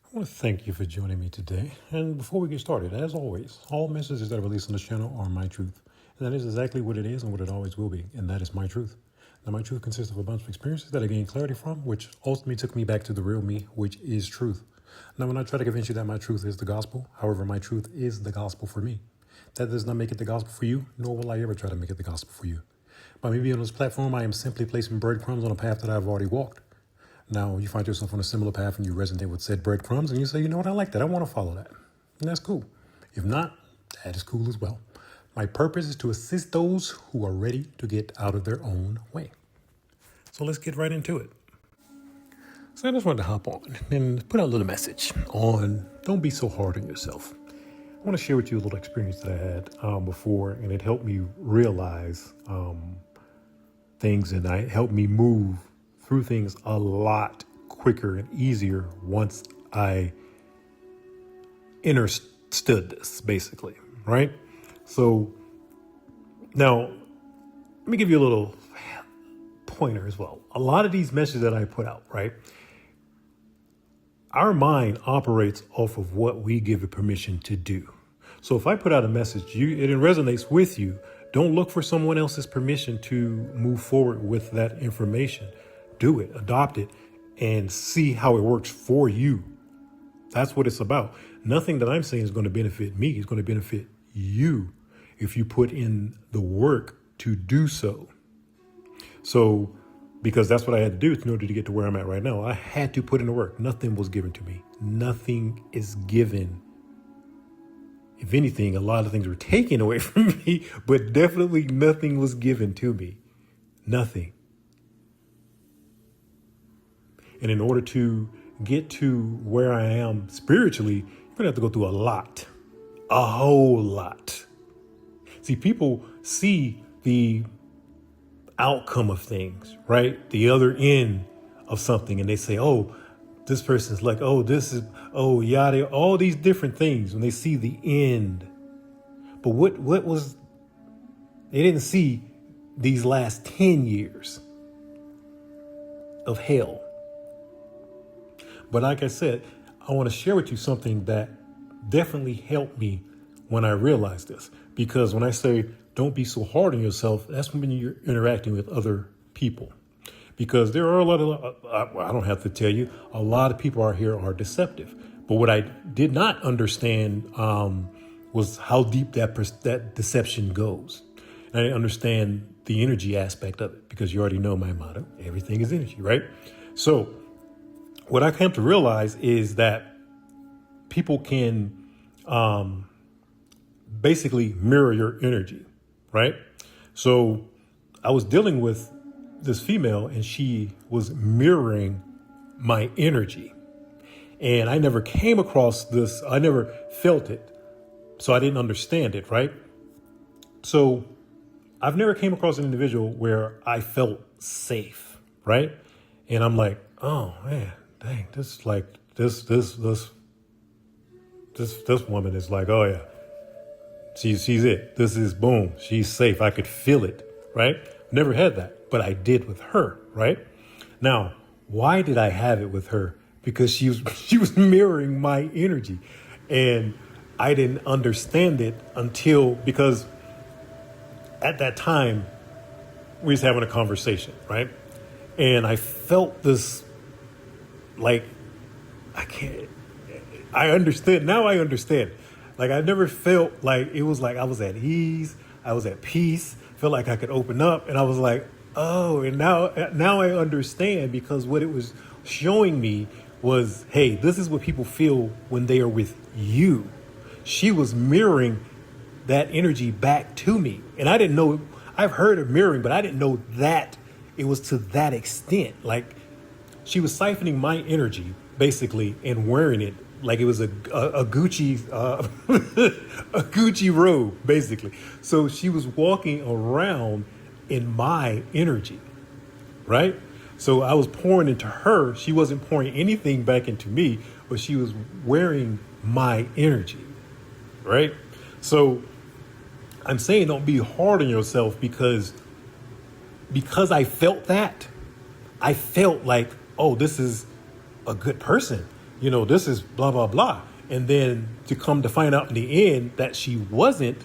I want to thank you for joining me today. And before we get started, as always, all messages that are released on this channel are my truth. And that is exactly what it is and what it always will be. And that is my truth. Now, my truth consists of a bunch of experiences that I gained clarity from, which ultimately took me back to the real me, which is truth. Now, when I try to convince you that my truth is the gospel, however, my truth is the gospel for me. That does not make it the gospel for you, nor will I ever try to make it the gospel for you. By me being on this platform, I am simply placing breadcrumbs on a path that I've already walked. Now, you find yourself on a similar path and you resonate with said breadcrumbs and you say, you know what, I like that. I want to follow that. And that's cool. If not, that is cool as well. My purpose is to assist those who are ready to get out of their own way. So let's get right into it. So I just wanted to hop on and put out a little message on don't be so hard on yourself. I want to share with you a little experience that I had before, and it helped me realize things, and it helped me move through things a lot quicker and easier once I understood this, basically, right? So now let me give you a little pointer as well. A lot of these messages that I put out, right? Our mind operates off of what we give it permission to do. So if I put out a message, it resonates with you, don't look for someone else's permission to move forward with that information. Do it, adopt it, and see how it works for you. That's what it's about. Nothing that I'm saying is going to benefit me. It's going to benefit you if you put in the work to do so. So, because that's what I had to do in order to get to where I'm at right now. I had to put in the work. Nothing was given to me. Nothing is given. If anything, a lot of things were taken away from me, but definitely nothing was given to me. Nothing. And in order to get to where I am spiritually, you're going to have to go through a whole lot. See, people see the outcome of things, right? The other end of something. And they say, oh, this person's like, oh, this is, oh, yada, all these different things when they see the end. But what was, they didn't see these last 10 years of hell. But like I said, I want to share with you something that definitely helped me when I realized this. Because when I say don't be so hard on yourself, that's when you're interacting with other people. Because there are a lot of, I don't have to tell you, a lot of people out here are deceptive. But what I did not understand was how deep that deception goes. And I didn't understand the energy aspect of it, because you already know my motto, everything is energy, right? So what I came to realize is that people can basically mirror your energy, right? So I was dealing with this female and she was mirroring my energy. And I never came across this. I never felt it. So I didn't understand it, right? So I've never came across an individual where I felt safe, right? And I'm like, oh man, dang, this woman is like, oh yeah, she's it. This is boom. She's safe. I could feel it, right? Never had that, but I did with her, right? Now, why did I have it with her? Because she was mirroring my energy, and I didn't understand it because at that time we was having a conversation, right? And I felt this, like, I understand. Now I understand. Like, I never felt like, it was like I was at ease. I was at peace, felt like I could open up. And I was like, oh, and now I understand, because what it was showing me was, hey, this is what people feel when they are with you. She was mirroring that energy back to me. And I didn't know, I've heard of mirroring, but I didn't know that it was to that extent. Like, she was siphoning my energy basically and wearing it like it was a Gucci a Gucci robe, basically. So she was walking around in my energy, right? So I was pouring into her. She wasn't pouring anything back into me, but she was wearing my energy, right? So I'm saying don't be hard on yourself, because I felt that. I felt like, oh, this is a good person. this is blah, blah, blah. And then to come to find out in the end that she wasn't,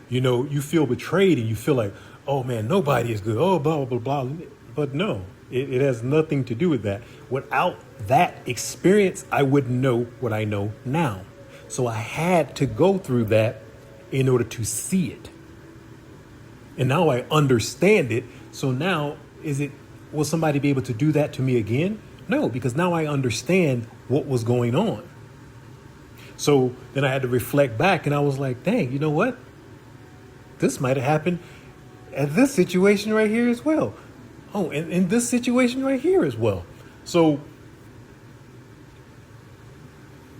you feel betrayed and you feel like, oh man, nobody is good. Oh, blah, blah, blah, blah. But no, it has nothing to do with that. Without that experience, I wouldn't know what I know now. So I had to go through that in order to see it. And now I understand it. So now will somebody be able to do that to me again? No, because now I understand what was going on. So then I had to reflect back and I was like, dang, you know what? This might have happened at this situation right here as well. Oh, and in this situation right here as well. So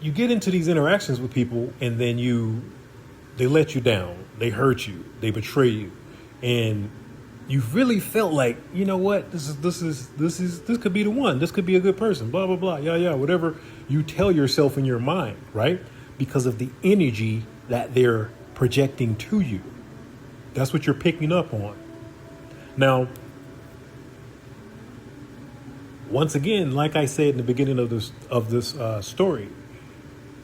you get into these interactions with people and then they let you down. They hurt you. They betray you. And you really felt like, you know what, this could be the one. This could be a good person, blah, blah, blah. Yeah, whatever you tell yourself in your mind, right? Because of the energy that they're projecting to you. That's what you're picking up on. Now, once again, like I said in the beginning of this story,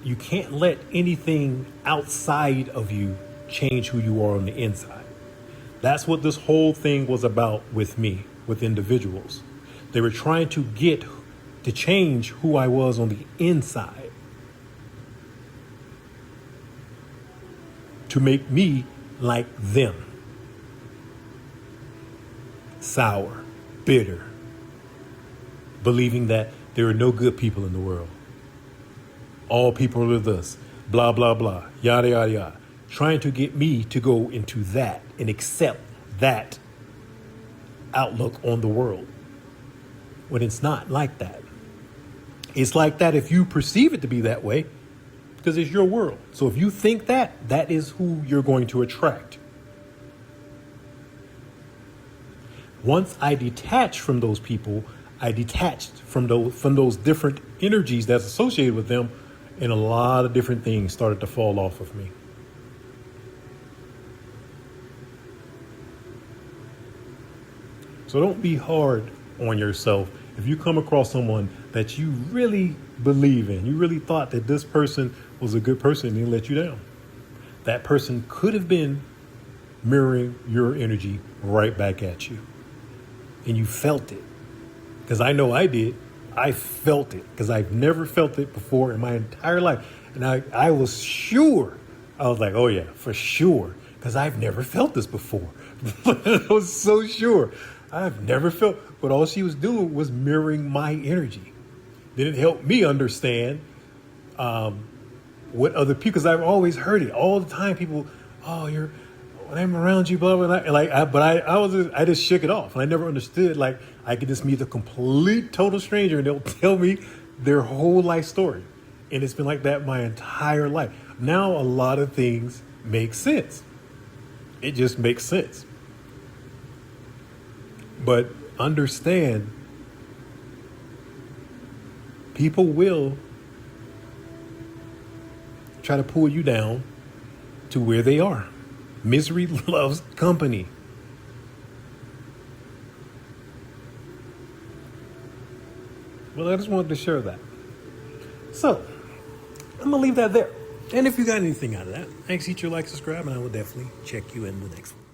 you can't let anything outside of you change who you are on the inside. That's what this whole thing was about with me, with individuals. They were trying to change who I was on the inside, to make me like them. Sour, bitter, believing that there are no good people in the world. All people are this, blah, blah, blah, yada, yada, yada. Trying to get me to go into that and accept that outlook on the world, when it's not like that. It's like that if you perceive it to be that way, because it's your world. So if you think that is who you're going to attract. Once I detached from those people, I detached from those different energies that's associated with them, and a lot of different things started to fall off of me. So don't be hard on yourself. If you come across someone that you really believe in, you really thought that this person was a good person and they let you down. That person could have been mirroring your energy right back at you. And you felt it. Because I know I did. I felt it because I've never felt it before in my entire life. And I was sure. I was like, oh yeah, for sure. Because I've never felt this before. I was so sure. I've never felt, but all she was doing was mirroring my energy. Then it helped me understand what other people, because I've always heard it all the time. People, when I'm around you, blah, blah, blah. I just shook it off. And I never understood, like, I could just meet a complete total stranger and they'll tell me their whole life story. And it's been like that my entire life. Now a lot of things make sense. It just makes sense. But understand, people will try to pull you down to where they are. Misery loves company. Well, I just wanted to share that. So, I'm going to leave that there. And if you got anything out of that, thanks, hit your like, subscribe, and I will definitely check you in the next one.